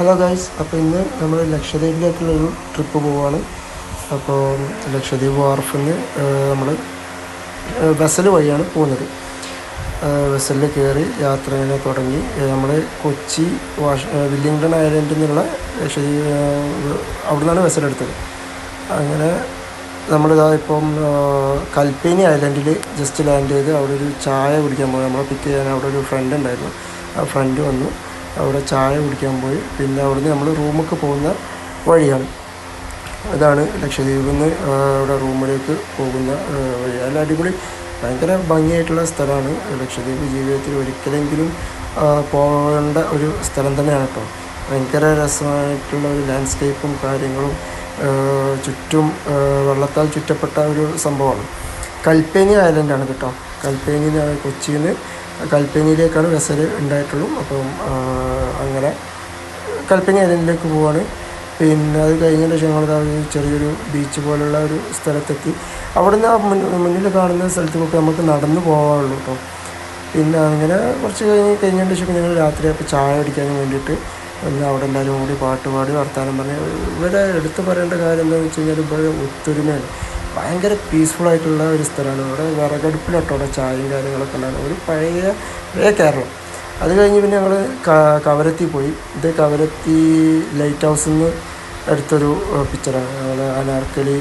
Hello guys, അപ്പോൾ ഇന്ന് നമ്മൾ ലക്ഷദ്വീപിലേക്കുള്ളൊരു ട്രിപ്പ് പോവുകയാണ്. അപ്പോൾ ലക്ഷദ്വീപ് വാർഫിൽ നിന്ന് നമ്മൾ വെസൽ വഴിയാണ് പോകുന്നത്. വെസലിൽ കയറി യാത്ര ഇങ്ങനെ തുടങ്ങി. നമ്മൾ കൊച്ചി വില്ലിംഗ്ടൺ ഐലൻഡിൽ നിന്നുള്ള ലക്ഷദ്വീപ് അവിടെ നിന്നാണ് വെസലെടുത്തത്. അങ്ങനെ നമ്മളിതാ ഇപ്പം കൽപ്പേനി ഐലൻഡിൽ ജസ്റ്റ് ലാൻഡ് ചെയ്ത് അവിടെ ഒരു ചായ കുടിക്കാൻ പോയി. നമ്മളെ പിക്ക് ചെയ്യാൻ അവിടെ ഒരു ഫ്രണ്ട് ഉണ്ടായിരുന്നു. ആ ഫ്രണ്ട് വന്നു, അവിടെ ചായ കുടിക്കാൻ പോയി. പിന്നെ അവിടുന്ന് നമ്മൾ റൂമൊക്കെ പോകുന്ന വഴിയാണ്. അതാണ് ലക്ഷദ്വീപിൽ നിന്ന് അവിടെ റൂമിലേക്ക് പോകുന്ന വഴി. നല്ല അടിപൊളി, ഭയങ്കര ഭംഗിയായിട്ടുള്ള സ്ഥലമാണ് ലക്ഷദ്വീപ്. ജീവിതത്തിൽ ഒരിക്കലെങ്കിലും പോകേണ്ട ഒരു സ്ഥലം തന്നെയാണ് കേട്ടോ. ഭയങ്കര രസമായിട്ടുള്ള ഒരു ലാൻഡ്സ്കേപ്പും കാര്യങ്ങളും, ചുറ്റും വെള്ളത്താൽ ചുറ്റപ്പെട്ട ഒരു സംഭവമാണ്. കൽപ്പേനി ഐലൻഡാണ് കേട്ടോ. കൽപ്പേനി കൊച്ചിയിൽ നിന്ന് കൽപ്പേനിയിലേക്കാണ് വെസൽ ഉണ്ടായിട്ടുള്ളൂ. അപ്പം അങ്ങനെ കൽപ്പേനി ഐലൻഡിലേക്ക് പോവാണ്. പിന്നെ അത് കഴിഞ്ഞതിന് ശേഷം ഞങ്ങൾ ഒരു ചെറിയൊരു ബീച്ച് പോലുള്ള ഒരു സ്ഥലത്തെത്തി. അവിടുന്ന് ആ മുന്നിൽ കാണുന്ന സ്ഥലത്തേക്കൊക്കെ നമുക്ക് നടന്നു പോകാനുള്ളൂ കേട്ടോ. പിന്നെ അങ്ങനെ കുറച്ച് കഴിഞ്ഞതിന് ശേഷം ഞങ്ങൾ രാത്രിയായപ്പോൾ ചായ കുടിക്കാൻ വേണ്ടിയിട്ട് പിന്നെ അവിടെ എല്ലാവരും കൂടി പാട്ടുപാടി വർത്താനം പറഞ്ഞ്. ഇവിടെ എടുത്തു പറയേണ്ട കാര്യം എന്താണെന്ന് വെച്ച് കഴിഞ്ഞാൽ ഇവിടെ ഒത്തൊരുമയാണ്. ഭയങ്കര പീസ്ഫുള്ളായിട്ടുള്ള ഒരു സ്ഥലമാണ്. ഇവിടെ വിറകടുപ്പിലട്ടോ അവിടെ ചായയും കാര്യങ്ങളൊക്കെ ഉണ്ടാകും. ഒരു പഴയ കേരളം. അത് കഴിഞ്ഞ് പിന്നെ ഞങ്ങൾ കവരത്തി പോയി. ഇത് കവരത്തി ലൈറ്റ് ഹൗസിൽ നിന്ന് എടുത്തൊരു പിക്ചറാണ്. ഞങ്ങൾ അനാർക്കലി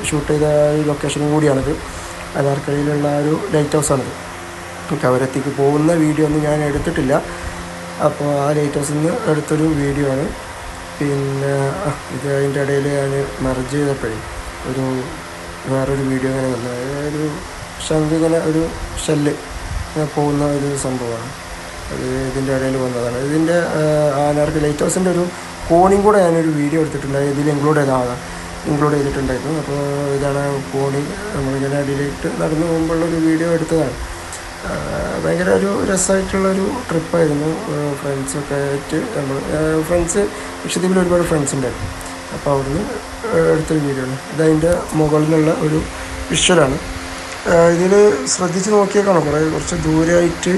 ഷൂട്ട് ചെയ്ത ഒരു ലൊക്കേഷനും കൂടിയാണിത്. അനാർക്കലിയിലുള്ള ഒരു ലൈറ്റ് ഹൗസാണിത്. കവരത്തിക്ക് പോകുന്ന വീഡിയോ ഒന്നും ഞാൻ എടുത്തിട്ടില്ല. അപ്പോൾ ആ ലൈറ്റ് ഹൗസിൽ നിന്ന് എടുത്തൊരു വീഡിയോ ആണ്. പിന്നെ ഇത് അതിൻ്റെ ഇടയിൽ ഞാൻ മെർജ് ചെയ്തപ്പോഴേ വേറൊരു വീഡിയോ ഇങ്ങനെ വന്നു. ഒരു ശംഖ് ഇങ്ങനെ ഒരു ഷെല്ല് പോകുന്ന ഒരു സംഭവമാണ്. അത് ഇതിൻ്റെ ഇടയിൽ വന്നതാണ്. ഇതിൻ്റെ അനാർക്കലി ലൈറ്റ് ഹൗസിൻ്റെ ഒരു കോണിയും കൂടെ ഞാനൊരു വീഡിയോ എടുത്തിട്ടുണ്ട്. ഇതിൽ ഇൻക്ലൂഡ് ചെയ്തിട്ടുണ്ടായിരുന്നു. അപ്പോൾ ഇതാണ് കോണി. നമ്മളിങ്ങനെ അടിയിലേക്ക് നടന്നു പോകുമ്പോഴുള്ളൊരു വീഡിയോ എടുത്തതാണ്. ഭയങ്കര ഒരു രസമായിട്ടുള്ളൊരു ട്രിപ്പായിരുന്നു. ഫ്രണ്ട്സൊക്കെ ആയിട്ട് ഫ്രണ്ട്സ് ലക്ഷദ്വീപിൽ ഒരുപാട് ഫ്രണ്ട്സ് ഉണ്ടായിരുന്നു. അപ്പോൾ അവിടുന്ന് എടുത്തൊരു വീഡിയോ ആണ്. ഇതതിൻ്റെ മുകളിലുള്ള ഒരു വിഷ്വലാണ്. ഇതിൽ ശ്രദ്ധിച്ച് നോക്കിയാൽ കാണാം, കുറച്ച് ദൂരമായിട്ട്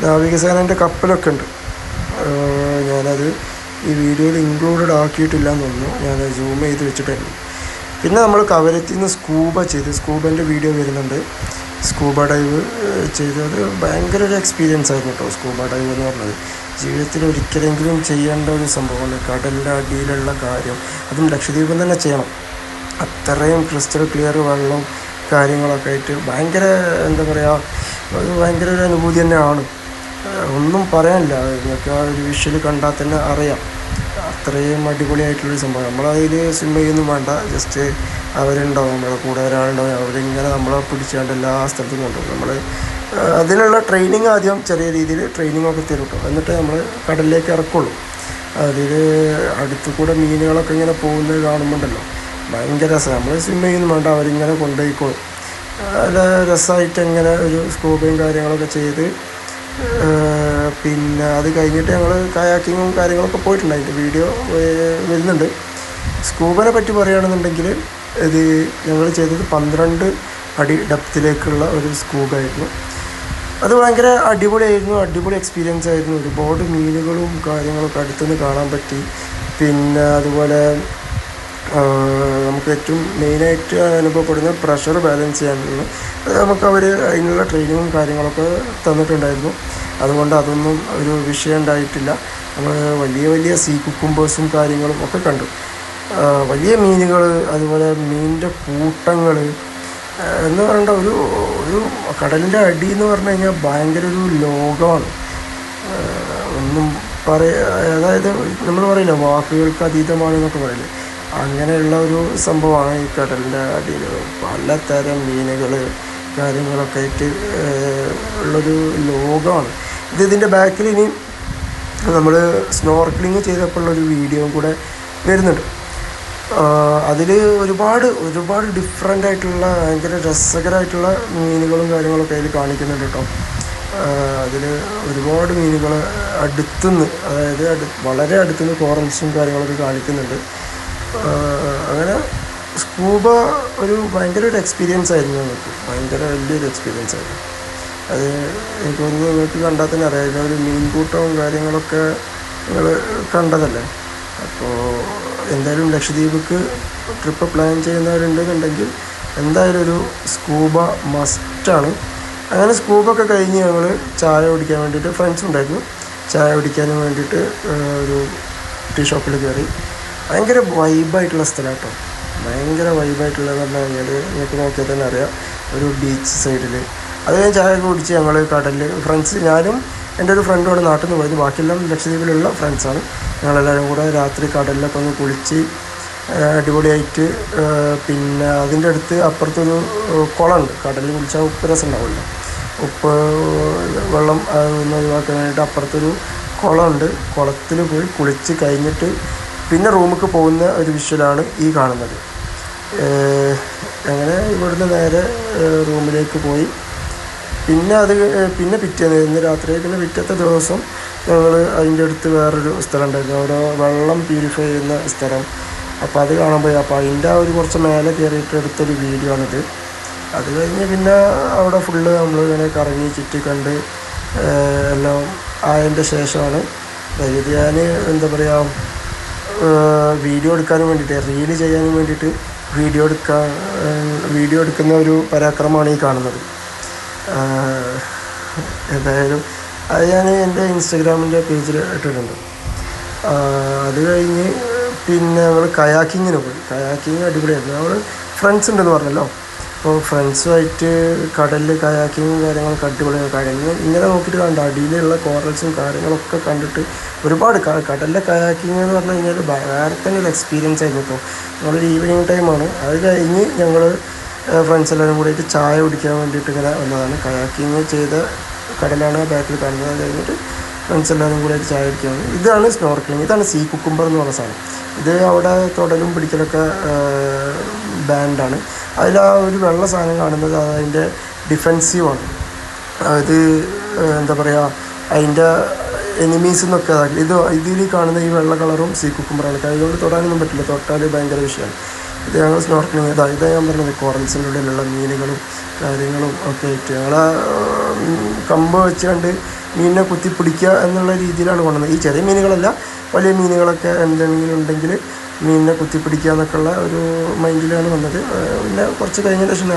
നാവികസേനൻ്റെ കപ്പലൊക്കെ ഉണ്ട്. ഞാനത് ഈ വീഡിയോയിൽ ഇൻക്ലൂഡഡ് ആക്കിയിട്ടില്ല എന്ന് തോന്നുന്നു. ഞാൻ സൂം ചെയ്ത് വെച്ചിട്ടായിരുന്നു. പിന്നെ നമ്മൾ കവരത്തിൽ നിന്ന് സ്കൂബൻ്റെ വീഡിയോ വരുന്നുണ്ട്. സ്കൂബ ഡൈവ് ചെയ്തത് ഭയങ്കര ഒരു എക്സ്പീരിയൻസ് ആയിരുന്നു കേട്ടോ. സ്കൂബ ഡൈവ് എന്ന് പറഞ്ഞത് ജീവിതത്തിൽ ഒരിക്കലെങ്കിലും ചെയ്യേണ്ട ഒരു സംഭവമാണ്. കടലിൻ്റെ അടിയിലുള്ള കാര്യം, അതും ലക്ഷദ്വീപിൽ തന്നെ ചെയ്യണം. അത്രയും ക്രിസ്റ്റൽ ക്ലിയർ വെള്ളം കാര്യങ്ങളൊക്കെ ആയിട്ട് ഭയങ്കര എന്താ പറയുക, അത് ഭയങ്കര ഒരു അനുഭൂതി തന്നെയാണ്. ഒന്നും പറയാനില്ല. നിങ്ങൾക്ക് ആ ഒരു വിഷ്വൽ കണ്ടാൽ തന്നെ അറിയാം. അത്രയും അടിപൊളിയായിട്ടുള്ളൊരു സംഭവം. നമ്മളതിൽ സ്വിം ചെയ്യൊന്നും വേണ്ട. ജസ്റ്റ് അവരുണ്ടാവും, നമ്മളെ കൂടെ ഒരാളുണ്ടാവും. അവരിങ്ങനെ നമ്മളെ പിടിച്ചുകൊണ്ട് എല്ലാ സ്ഥലത്തും കൊണ്ടുപോകും. നമ്മൾ അതിനുള്ള ട്രെയിനിങ് ആദ്യം ചെറിയ രീതിയിൽ ട്രെയിനിങ്ങൊക്കെ തരും കേട്ടോ. എന്നിട്ട് നമ്മൾ കടലിലേക്ക് ഇറക്കുള്ളൂ. അതിൽ അടുത്തു കൂടെ മീനുകളൊക്കെ ഇങ്ങനെ പോകുന്നത് കാണുമ്പോണ്ടല്ലോ ഭയങ്കര രസമാണ്. നമ്മൾ സ്വിം ചെയ്യുന്നു വേണ്ട, അവരിങ്ങനെ കൊണ്ടുപോയിക്കോളും. നല്ല രസമായിട്ട് ഇങ്ങനെ ഒരു സ്കൂബയും കാര്യങ്ങളൊക്കെ ചെയ്ത്. പിന്നെ അത് കഴിഞ്ഞിട്ട് ഞങ്ങൾ കയാക്കിങ്ങും കാര്യങ്ങളൊക്കെ പോയിട്ടുണ്ട്. അതിൻ്റെ വീഡിയോ വരുന്നുണ്ട്. സ്കൂബനെ പറ്റി പറയുകയാണെന്നുണ്ടെങ്കിൽ ഇത് ഞങ്ങൾ ചെയ്തത് 12 അടി ഡെപ്തിലേക്കുള്ള ഒരു സ്കൂബായിരുന്നു. അത് ഭയങ്കര അടിപൊളിയായിരുന്നു. അടിപൊളി എക്സ്പീരിയൻസ് ആയിരുന്നു. ഒരുപാട് മീനുകളും കാര്യങ്ങളൊക്കെ അടുത്തുനിന്ന് കാണാൻ പറ്റി. പിന്നെ അതുപോലെ നമുക്ക് ഏറ്റവും മെയിനായിട്ട് അനുഭവപ്പെടുന്ന പ്രഷർ ബാലൻസ് ചെയ്യാനുള്ള നമുക്ക് അവർ അതിനുള്ള ട്രെയിനിങ്ങും കാര്യങ്ങളൊക്കെ തന്നിട്ടുണ്ടായിരുന്നു. അതുകൊണ്ട് അതൊന്നും ഒരു വിഷയം ഉണ്ടായിട്ടില്ല. നമ്മൾ വലിയ സീ കുക്കുംബേഴ്സും കാര്യങ്ങളും ഒക്കെ കണ്ടു. വലിയ മീനുകൾ, അതുപോലെ മീനിൻ്റെ കൂട്ടങ്ങൾ എന്ന് പറയേണ്ട ഒരു കടലിൻ്റെ അടി എന്ന് പറഞ്ഞു കഴിഞ്ഞാൽ ഭയങ്കര ഒരു ലോകമാണ്. ഒന്നും അതായത് നമ്മൾ പറയില്ല വാക്കുകൾക്ക് അതീതമാണെന്നൊക്കെ പറയില്ലേ, അങ്ങനെയുള്ള ഒരു സംഭവമാണ് ഈ കടലിൻ്റെ അടിയിൽ. പലതരം മീനുകൾ കാര്യങ്ങളൊക്കെ ആയിട്ട് ഉള്ളൊരു ലോകമാണ്. ഇതിൻ്റെ ബാക്കിൽ ഇനി നമ്മൾ സ്നോർക്കലിങ് ചെയ്തപ്പോഴുള്ളൊരു വീഡിയോയും കൂടെ വരുന്നുണ്ട്. അതിൽ ഒരുപാട് ഡിഫറെൻ്റ് ആയിട്ടുള്ള ഭയങ്കര രസകരമായിട്ടുള്ള മീനുകളും കാര്യങ്ങളൊക്കെ അതിൽ കാണിക്കുന്നുണ്ട് കേട്ടോ. അതിൽ ഒരുപാട് മീനുകൾ അടുത്തുനിന്ന്, അതായത് വളരെ അടുത്തുനിന്ന് കോറൽസും കാര്യങ്ങളൊക്കെ കാണിക്കുന്നുണ്ട്. അങ്ങനെ സ്കൂബ ഭയങ്കര ഒരു എക്സ്പീരിയൻസ് ആയിരുന്നു നമുക്ക്. ഭയങ്കര വലിയൊരു എക്സ്പീരിയൻസ് ആയിരുന്നു. അത് എനിക്ക് തോന്നുന്നു നിങ്ങൾക്ക് കണ്ടാൽ തന്നെ അറിയാം. ഒരു മീൻകൂട്ടവും കാര്യങ്ങളൊക്കെ നിങ്ങൾ കണ്ടതല്ലേ. അപ്പോൾ എന്തായാലും ലക്ഷദ്വീപിക്ക് ട്രിപ്പ് പ്ലാൻ ചെയ്യുന്നവരുണ്ടെന്നുണ്ടെങ്കിൽ എന്തായാലും ഒരു സ്കൂബ മസ്റ്റാണ്. അങ്ങനെ സ്കൂബൊക്കെ കഴിഞ്ഞ് ഞങ്ങൾ ചായ കുടിക്കാൻ വേണ്ടിയിട്ട്, ഫ്രണ്ട്സ് ഉണ്ടായിരുന്നു, ചായ കുടിക്കാനും വേണ്ടിയിട്ട് ഒരു ടീ ഷോപ്പിൽ കയറി. ഭയങ്കര വൈബായിട്ടുള്ള സ്ഥലം കേട്ടോ, ഭയങ്കര വൈബായിട്ടുള്ളതെന്ന് പറഞ്ഞു കഴിഞ്ഞാൽ നിങ്ങൾക്ക് നോക്കിയാൽ തന്നെ അറിയാം. ഒരു ബീച്ച് സൈഡിൽ അത് കഴിഞ്ഞ് ചായ ഒക്കെ കുടിച്ച് ഞങ്ങൾ കടലിൽ, ഫ്രണ്ട്സ്, ഞാനും എൻ്റെ ഒരു ഫ്രണ്ടുമാണ് നാട്ടിൽ നിന്ന് പോയത്, ബാക്കിയെല്ലാം ലക്ഷദ്വീപിലുള്ള ഫ്രണ്ട്സാണ്. ഞങ്ങളെല്ലാവരും കൂടെ രാത്രി കടലിലൊക്കെ ഒന്ന് കുളിച്ച് അടിപൊളിയായിട്ട്, പിന്നെ അതിൻ്റെ അടുത്ത് അപ്പുറത്തൊരു കുളമുണ്ട്. കടലിൽ കുളിച്ചാൽ ഉപ്പ് രസം ഉണ്ടാവില്ല, ഉപ്പ് വെള്ളം ഒന്ന് ഒഴിവാക്കാൻ വേണ്ടിയിട്ട് അപ്പുറത്തൊരു കുളമുണ്ട്. കുളത്തിൽ പോയി കുളിച്ച് കഴിഞ്ഞിട്ട് പിന്നെ റൂമിലേക്ക് പോകുന്ന ഒരു വിഷ്വലാണ് ഈ കാണുന്നത്. അങ്ങനെ ഇവിടുന്ന് നേരെ റൂമിലേക്ക് പോയി. പിന്നെ പിറ്റേന്ന് ഇന്ന് രാത്രി, പിന്നെ പിറ്റത്തെ ദിവസം ഞങ്ങൾ അതിൻ്റെ അടുത്ത് വേറൊരു സ്ഥലം ഉണ്ടായിരുന്നു, അവിടെ വെള്ളം പ്യൂരിഫൈ ചെയ്യുന്ന സ്ഥലം. അപ്പോൾ അത് കാണാൻ പോയി. അപ്പോൾ അതിൻ്റെ ഒരു കുറച്ച് മേലെ കയറിയിട്ട് എടുത്തൊരു വീഡിയോ ആണിത്. അത് കഴിഞ്ഞ് പിന്നെ അവിടെ ഫുള്ള് നമ്മളിങ്ങനെ കറങ്ങി ചുറ്റി കണ്ട് എല്ലാം ആയതിൻ്റെ ശേഷമാണ് ഇത് ഞാൻ എന്താ പറയുക, വീഡിയോ എടുക്കാനും വേണ്ടിയിട്ട്, റീല് ചെയ്യാനും വേണ്ടിയിട്ട് വീഡിയോ എടുക്കുന്ന ഒരു പരാക്രമമാണ് ഈ കാണുന്നത്. എന്തായാലും അത് ഞാൻ എൻ്റെ ഇൻസ്റ്റഗ്രാമിൻ്റെ പേജിൽ ഇട്ടിട്ടുണ്ട്. അത് കഴിഞ്ഞ് പിന്നെ ഞങ്ങൾ കയാക്കിങ്ങിന് പോയി. കയാക്കിങ് അടിപൊളിയായിരുന്നു. നമ്മൾ ഫ്രണ്ട്സ് ഉണ്ടെന്ന് പറഞ്ഞല്ലോ, അപ്പോൾ ഫ്രണ്ട്സുമായിട്ട് കടലിൽ കയാക്കിങ്ങും കാര്യങ്ങളൊക്കെ അടിപൊളിയാണ്. കടലിൽ ഇങ്ങനെ നോക്കിയിട്ട് കണ്ട അടിയിലുള്ള കോറൽസും കാര്യങ്ങളൊക്കെ കണ്ടിട്ട് ഒരുപാട് കടലിലെ കയാക്കിങ് എന്ന് പറഞ്ഞു കഴിഞ്ഞാൽ വേറെ തന്നെ ഒരു എക്സ്പീരിയൻസ് ആയിരുന്നു. ഇപ്പോൾ ഞങ്ങളൊരു ഈവനിങ് ടൈമാണ്. അത് കഴിഞ്ഞ് ഞങ്ങൾ ഫ്രണ്ട്സ് എല്ലാവരും കൂടിയിട്ട് ചായ കുടിക്കാൻ വേണ്ടിയിട്ട് ഇങ്ങനെ വന്നതാണ്. കയാക്കിങ് ചെയ്ത കടലാണ് ബാക്കിൽ കാണുന്നത്. അത് കഴിഞ്ഞിട്ട് ഫ്രണ്ട്സ് എല്ലാവരും കൂടിയിട്ട് ചായ കുടിക്കുകയാണ്. ഇതാണ് സ്നോർക്കലിങ്, ഇതാണ് സീ കുക്കുംബർ എന്ന് പറഞ്ഞ സാധനം. ഇത് അവിടെ തൊടലും പിടിക്കലൊക്കെ ബാൻഡാണ്. അതിൽ ആ ഒരു വെള്ള സാധനം കാണുന്നത് അതിൻ്റെ ഡിഫെൻസീവാണ്. അത് എന്താ പറയുക, അതിൻ്റെ എനിമീസ് എന്നൊക്കെ ഇതിൽ കാണുന്ന ഈ വെള്ള കളറും സീ കുക്കുംബറാണ്. കൈകൊണ്ട് തൊടാനൊന്നും പറ്റില്ല, തൊട്ടാൽ ഭയങ്കര വിഷയമാണ്. ഇത് ഞങ്ങൾ സ്നോർക്കലിങ് ഇതാ ഞാൻ പറഞ്ഞത്, കോറൽസിൻ്റെ ഉള്ളിലുള്ള മീനുകളും കാര്യങ്ങളും ഒക്കെ ആയിട്ട് ഞങ്ങൾ കമ്പ് വെച്ച് കണ്ട് മീനിനെ കുത്തി പിടിക്കുക എന്നുള്ള രീതിയിലാണ് കൊണ്ടുവന്നത്. ഈ ചെറിയ മീനുകളല്ല, വലിയ മീനുകളൊക്കെ എന്തെങ്കിലും ഉണ്ടെങ്കിൽ മീനിനെ കുത്തി പിടിക്കുക എന്നൊക്കെയുള്ള ഒരു മൈൻഡിലാണ് വന്നത്. പിന്നെ കുറച്ച് കഴിഞ്ഞ ശേഷം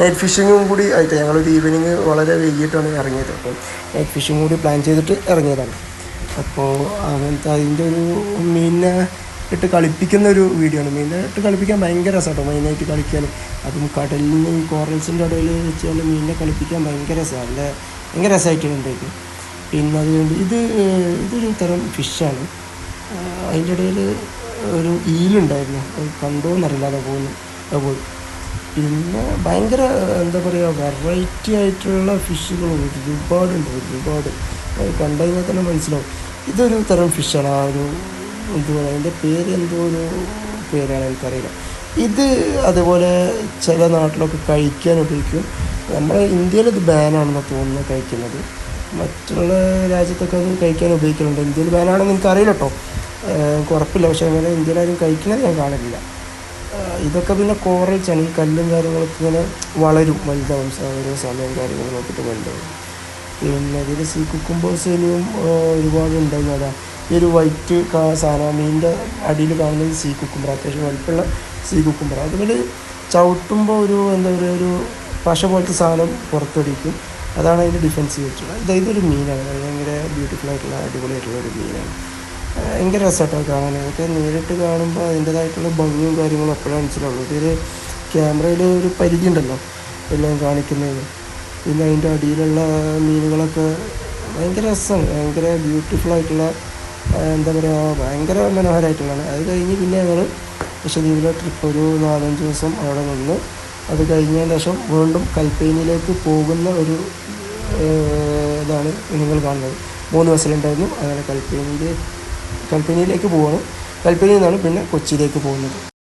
നൈറ്റ് ഫിഷിങ്ങും കൂടി ആയിട്ട് ഞങ്ങളൊരു ഈവനിങ് വളരെ വൈകിട്ടാണ് ഇറങ്ങിയത്. അപ്പോൾ നൈറ്റ് ഫിഷിങ് കൂടി പ്ലാൻ ചെയ്തിട്ട് ഇറങ്ങിയതാണ്. അപ്പോൾ അങ്ങനത്തെ അതിൻ്റെ ഒരു മീനിനെ ഇട്ട് കളിപ്പിക്കുന്ന ഒരു വീഡിയോ ആണ്. മീനിനെ ഇട്ട് കളിപ്പിക്കാൻ ഭയങ്കര രസമാട്ടോ, മെയിനായിട്ട് കളിക്കാൻ. അതും കടലിൽ നിന്ന് ഈ കോറൽസിൻ്റെ ഇടയിൽ വെച്ചാൽ മീനിനെ കളിപ്പിക്കാൻ ഭയങ്കര രസമാണ്, ഭയങ്കര രസമായിട്ടുണ്ടായിരുന്നു. പിന്നെ അതുകൊണ്ട് ഇതൊരു തരം ഫിഷാണ്. അതിൻ്റെ ഇടയിൽ ഒരു ഈലുണ്ടായിരുന്നു, അത് കണ്ടോന്നറിയില്ല, അത് പോയി. പിന്നെ ഭയങ്കര എന്താ പറയുക, വെറൈറ്റി ആയിട്ടുള്ള ഫിഷുകൾ ഒരുപാടുണ്ട്. അത് കണ്ടു കഴിഞ്ഞാൽ തന്നെ മനസ്സിലാവും ഇതൊരു തരം ഫിഷാണ്. ആ ഒരു എന്ത് പറയുക, അതിൻ്റെ പേര് എന്തോ ഒരു പേരാണ്, എനിക്കറിയില്ല. ഇത് അതുപോലെ ചില നാട്ടിലൊക്കെ കഴിക്കാൻ ഉപയോഗിക്കും. നമ്മുടെ ഇന്ത്യയിൽ ഇത് ബാനാണെന്ന് തോന്നുന്നു കഴിക്കുന്നത്. മറ്റുള്ള രാജ്യത്തൊക്കെ അത് കഴിക്കാൻ ഉപയോഗിക്കുന്നുണ്ട്. ഇന്ത്യയിൽ ബാനാണെന്ന് എനിക്കറിയില്ല കേട്ടോ, എനിക്ക് ഉറപ്പില്ല. പക്ഷേ അങ്ങനെ ഇന്ത്യയിലാരും കഴിക്കുന്നത് ഞാൻ കാണില്ല. ഇതൊക്കെ പിന്നെ കോറൽസാണ്. ഈ കല്ലും കാര്യങ്ങളൊക്കെ ഇങ്ങനെ വളരും, വലുതാവും, ഓരോ സമയം കാര്യങ്ങൾ നോക്കിയിട്ട് വലുതാവും. പിന്നെ ഇതിൽ സീ കുക്കുംബേഴ്സ് ഇനിയും ഒരുപാടുണ്ടായിരുന്നു. അതാ ഈ ഒരു വൈറ്റ് സാധനം മീനിൻ്റെ അടിയിൽ കാണുന്നത് സീ കുക്കുംബർ, അത്യാവശ്യം വലുപ്പമുള്ള സീ കുക്കുംബർ. അതുപോലെ ചവിട്ടുമ്പോൾ ഒരു എന്താ പറയുക, ഒരു പശ പോലത്തെ സാധനം പുറത്തടിക്കും. അതാണ് അതിൻ്റെ ഡിഫൻസ് വെച്ചിട്ടുള്ളത്. ഇതൊരു മീനാണ്, ഭയങ്കര ബ്യൂട്ടിഫുൾ ആയിട്ടുള്ള അടിപൊളിയായിട്ടുള്ള ഒരു മീനാണ്. ഭയങ്കര രസമായിട്ടാണ് കാണാൻ. അതൊക്കെ നേരിട്ട് കാണുമ്പോൾ അതിൻ്റേതായിട്ടുള്ള ഭംഗിയും കാര്യങ്ങളും എപ്പോഴാണ് മനസ്സിലാവുള്ളൂ. ഇതൊരു ക്യാമറയിൽ ഒരു പരിധി ഉണ്ടല്ലോ എല്ലാം കാണിക്കുന്നതിന്. പിന്നെ അതിൻ്റെ അടിയിലുള്ള മീനുകളൊക്കെ ഭയങ്കര രസമാണ്, ഭയങ്കര ബ്യൂട്ടിഫുൾ ആയിട്ടുള്ള, എന്താ പറയുക, ഭയങ്കര മനോഹരമായിട്ടുള്ളതാണ്. അത് കഴിഞ്ഞ് പിന്നെ ഞങ്ങൾ ലക്ഷദ്വീപിലെ ട്രിപ്പ് ഒരു 4-5 ദിവസം അവിടെ നിന്ന്, അത് കഴിഞ്ഞതിന് ശേഷം വീണ്ടും കൽപ്പേനിയിലേക്ക് പോകുന്ന ഒരു ഇതാണ് നിങ്ങൾ കാണുന്നത്. 3 ബസ്സിലുണ്ടായിരുന്നു. അങ്ങനെ കൽപ്പേനിയിലേക്ക് പോവുകയാണ്. കൽപ്പേനിയിൽ നിന്നാണ് പിന്നെ കൊച്ചിയിലേക്ക് പോകുന്നത്.